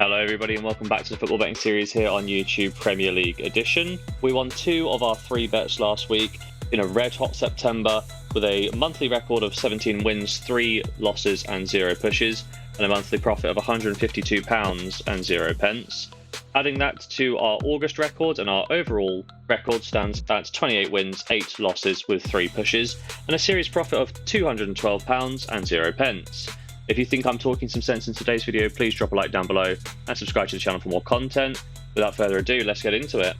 Hello everybody and welcome back to the football betting series here on YouTube Premier League edition. We won 2 of our 3 bets last week in a red hot September with a monthly record of 17 wins, 3 losses and 0 pushes and a monthly profit of £152 and 0 pence. Adding that to our August record, and our overall record stands at 28 wins, 8 losses with 3 pushes and a series profit of £212 and 0 pence. If you think I'm talking some sense in today's video, please drop a like down below and subscribe to the channel for more content. Without further ado, let's get into it.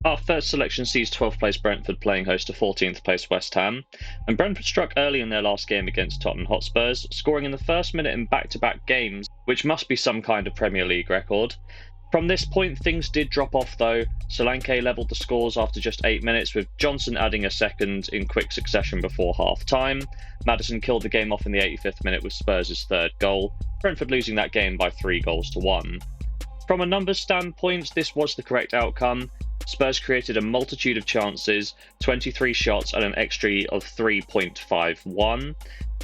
Our first selection sees 12th place Brentford playing host to 14th place West Ham, and Brentford struck early in their last game against Tottenham Hotspurs, scoring in the first minute in back-to-back games, which must be some kind of Premier League record. From this point, things did drop off though. Solanke levelled the scores after just 8 minutes, with Johnson adding a second in quick succession before half-time. Maddison killed the game off in the 85th minute with Spurs' third goal, Brentford losing that game by 3-1. From a numbers standpoint, this was the correct outcome. Spurs created a multitude of chances, 23 shots and an XG of 3.51.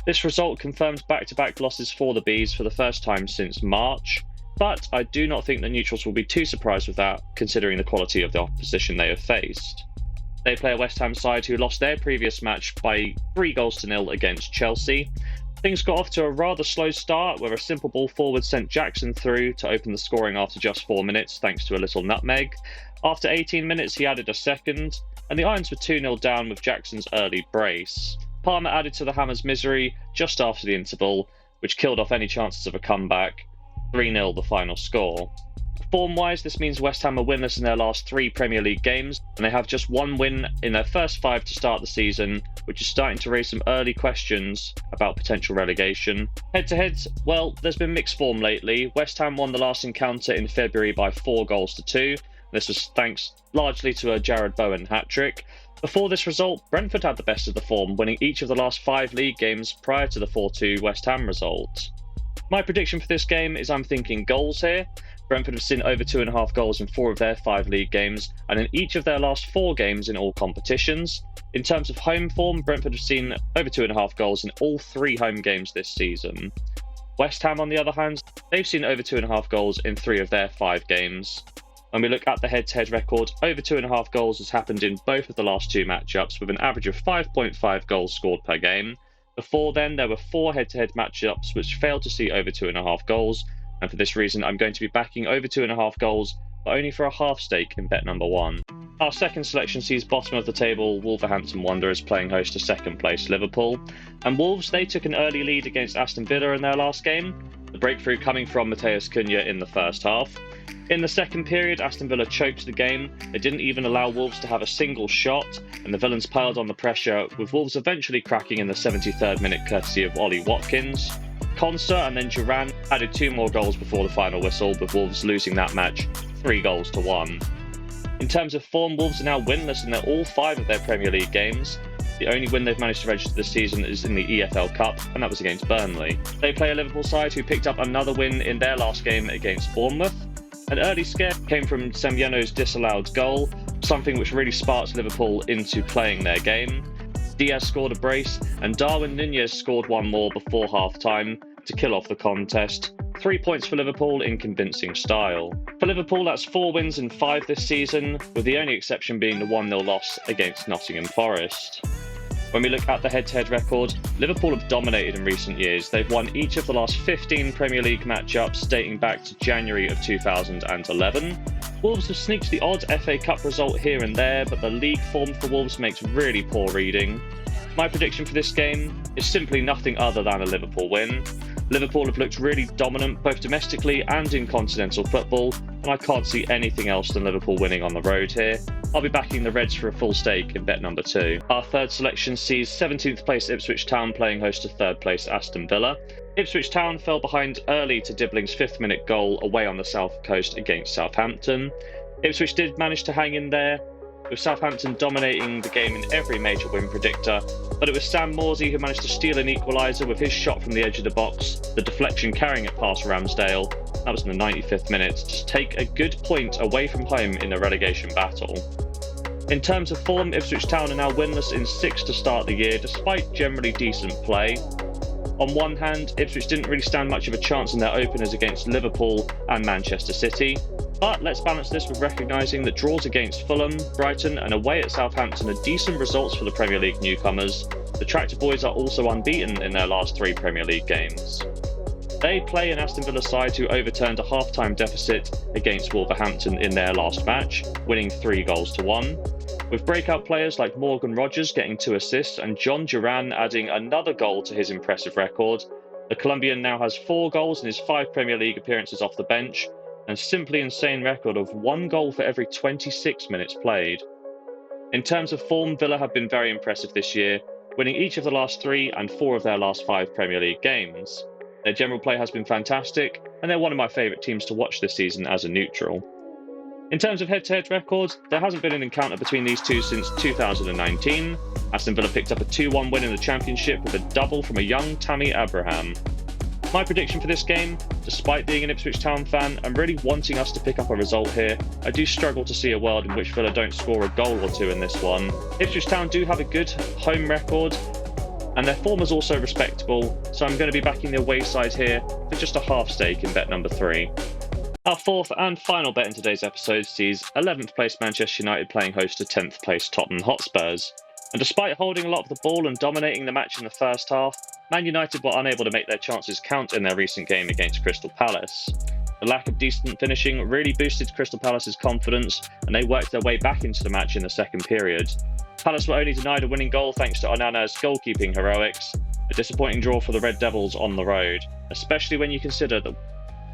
This result confirms back-to-back losses for the Bees for the first time since March. But I do not think the neutrals will be too surprised with that, considering the quality of the opposition they have faced. They play a West Ham side who lost their previous match by 3-0 against Chelsea. Things got off to a rather slow start, where a simple ball forward sent Jackson through to open the scoring after just 4 minutes, thanks to a little nutmeg. After 18 minutes, he added a second, and the Irons were 2-0 down with Jackson's early brace. Palmer added to the Hammers' misery just after the interval, which killed off any chances of a comeback. 3-0 the final score. Form-wise, this means West Ham are winless in their last 3 Premier League games, and they have just 1 win in their first 5 to start the season, which is starting to raise some early questions about potential relegation. Head-to-head, well, there's been mixed form lately. West Ham won the last encounter in February by 4-2. This was thanks largely to a Jared Bowen hat-trick. Before this result, Brentford had the best of the form, winning each of the last 5 league games prior to the 4-2 West Ham result. My prediction for this game is I'm thinking goals here. Brentford have seen over 2.5 goals in 4 of their 5 league games, and in each of their last 4 games in all competitions. In terms of home form, Brentford have seen over 2.5 goals in all 3 home games this season. West Ham, on the other hand, they've seen over 2.5 goals in 3 of their 5 games. When we look at the head-to-head record, over 2.5 goals has happened in both of the last 2 matchups, with an average of 5.5 goals scored per game. Before then, there were 4 head-to-head matchups which failed to see over 2.5 goals, and for this reason I'm going to be backing over 2.5 goals, but only for a half stake in bet number 1. Our second selection sees bottom of the table Wolverhampton Wanderers playing host to 2nd place Liverpool, and Wolves, they took an early lead against Aston Villa in their last game, the breakthrough coming from Matheus Cunha in the first half. In the second period, Aston Villa choked the game. They didn't even allow Wolves to have a single shot, and the villains piled on the pressure, with Wolves eventually cracking in the 73rd minute courtesy of Ollie Watkins. Konsa and then Duran added 2 more goals before the final whistle, with Wolves losing that match 3-1. In terms of form, Wolves are now winless in all 5 of their Premier League games. The only win they've managed to register this season is in the EFL Cup, and that was against Burnley. They play a Liverpool side who picked up another win in their last game against Bournemouth. An early scare came from Semyon's disallowed goal, something which really sparked Liverpool into playing their game. Diaz scored a brace, and Darwin Núñez scored 1 more before half-time to kill off the contest. 3 points for Liverpool in convincing style. For Liverpool, that's 4 wins in 5 this season, with the only exception being the 1-0 loss against Nottingham Forest. When we look at the head-to-head record, Liverpool have dominated in recent years. They've won each of the last 15 Premier League matchups dating back to January of 2011. Wolves have sneaked the odd FA Cup result here and there, but the league form for Wolves makes really poor reading. My prediction for this game is simply nothing other than a Liverpool win. Liverpool have looked really dominant both domestically and in continental football, and I can't see anything else than Liverpool winning on the road here. I'll be backing the Reds for a full stake in bet number 2. Our third selection sees 17th place Ipswich Town playing host to 3rd place Aston Villa. Ipswich Town fell behind early to Dibling's 5th minute goal away on the south coast against Southampton. Ipswich did manage to hang in there, with Southampton dominating the game in every major win predictor, but it was Sam Morsy who managed to steal an equaliser with his shot from the edge of the box, the deflection carrying it past Ramsdale. That was in the 95th minute, to take a good point away from home in the relegation battle. In terms of form, Ipswich Town are now winless in 6 to start the year, despite generally decent play. On one hand, Ipswich didn't really stand much of a chance in their openers against Liverpool and Manchester City, but let's balance this with recognising that draws against Fulham, Brighton and away at Southampton are decent results for the Premier League newcomers. The Tractor Boys are also unbeaten in their last 3 Premier League games. They play an Aston Villa side who overturned a half-time deficit against Wolverhampton in their last match, winning 3-1, with breakout players like Morgan Rogers getting 2 assists and John Duran adding another goal to his impressive record. The Colombian now has 4 goals in his 5 Premier League appearances off the bench, and a simply insane record of 1 goal for every 26 minutes played. In terms of form, Villa have been very impressive this year, winning each of the last 3 and 4 of their last 5 Premier League games. Their general play has been fantastic, and they're one of my favourite teams to watch this season as a neutral. In terms of head-to-head records, there hasn't been an encounter between these two since 2019. Aston Villa picked up a 2-1 win in the Championship with a double from a young Tammy Abraham. My prediction for this game, despite being an Ipswich Town fan and really wanting us to pick up a result here, I do struggle to see a world in which Villa don't score a goal or 2 in this one. Ipswich Town do have a good home record, and their form is also respectable, so I'm going to be backing the away side here for just a half stake in bet number 3. Our 4th and final bet in today's episode sees 11th place Manchester United playing host to 10th place Tottenham Hotspurs. And despite holding a lot of the ball and dominating the match in the first half, Man United were unable to make their chances count in their recent game against Crystal Palace. The lack of decent finishing really boosted Crystal Palace's confidence, and they worked their way back into the match in the second period. Palace were only denied a winning goal thanks to Onana's goalkeeping heroics, a disappointing draw for the Red Devils on the road, especially when you consider that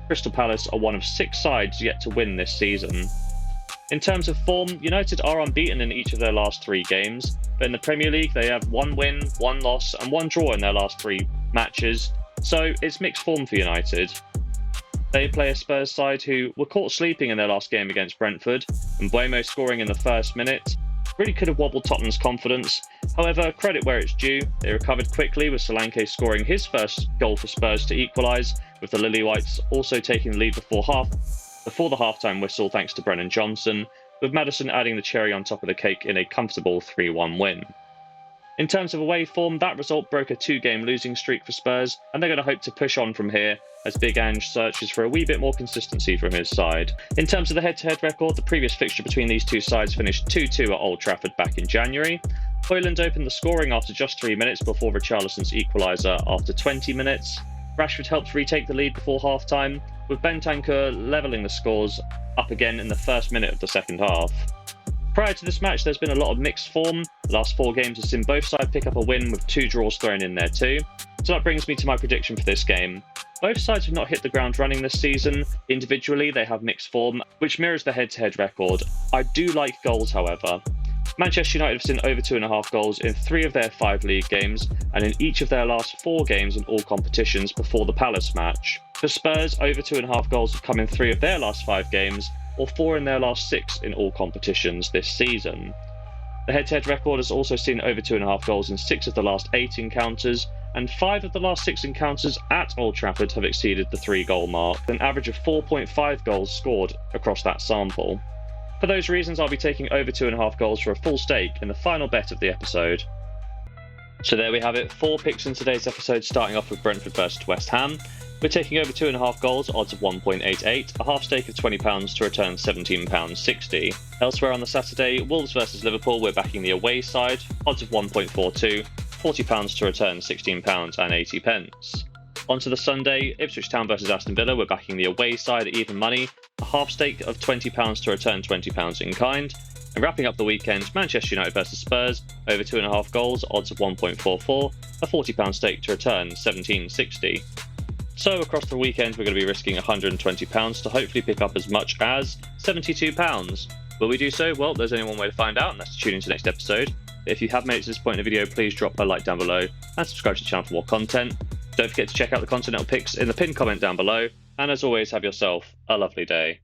Crystal Palace are one of 6 sides yet to win this season. In terms of form, United are unbeaten in each of their last 3 games, but in the Premier League they have 1 win, 1 loss and 1 draw in their last 3 matches, so it's mixed form for United. They play a Spurs side who were caught sleeping in their last game against Brentford, and Mbeumo scoring in the first minute really could have wobbled Tottenham's confidence. However, credit where it's due, they recovered quickly with Solanke scoring his first goal for Spurs to equalise, with the Lily Whites also taking the lead before the half-time whistle thanks to Brennan Johnson, with Maddison adding the cherry on top of the cake in a comfortable 3-1 win. In terms of away form, that result broke a 2-game losing streak for Spurs, and they're going to hope to push on from here as Big Ange searches for a wee bit more consistency from his side. In terms of the head-to-head record, the previous fixture between these two sides finished 2-2 at Old Trafford back in January. Højlund opened the scoring after just 3 minutes before Richarlison's equaliser after 20 minutes. Rashford helped retake the lead before half-time, with Bentancur levelling the scores up again in the first minute of the second half. Prior to this match, there's been a lot of mixed form. The last 4 games have seen both sides pick up a win with 2 draws thrown in there too. So that brings me to my prediction for this game. Both sides have not hit the ground running this season. Individually, they have mixed form, which mirrors the head-to-head record. I do like goals, however. Manchester United have seen over 2.5 goals in 3 of their 5 league games, and in each of their last 4 games in all competitions before the Palace match. For Spurs, over 2.5 goals have come in 3 of their last 5 games, or 4 in their last 6 in all competitions this season. The head-to-head record has also seen over 2.5 goals in 6 of the last 8 encounters, and 5 of the last 6 encounters at Old Trafford have exceeded the 3-goal mark, with an average of 4.5 goals scored across that sample. For those reasons, I'll be taking over 2.5 goals for a full stake in the final bet of the episode. So there we have it, 4 picks in today's episode, starting off with Brentford versus West Ham. We're taking over 2.5 goals, odds of 1.88, a half stake of £20 to return £17.60. Elsewhere on the Saturday, Wolves versus Liverpool, we're backing the away side, odds of 1.42, £40 to return £16.80. On to the Sunday, Ipswich Town versus Aston Villa, we're backing the away side at even money, a half stake of £20 to return £20 in kind. And wrapping up the weekend, Manchester United versus Spurs, over 2.5 goals, odds of 1.44, a £40 stake to return £17.60. So across the weekend, we're going to be risking £120 to hopefully pick up as much as £72. Will we do so? Well, there's only one way to find out, and that's to tune into the next episode. If you have made it to this point in the video, please drop a like down below and subscribe to the channel for more content. Don't forget to check out the continental picks in the pinned comment down below, and as always, have yourself a lovely day.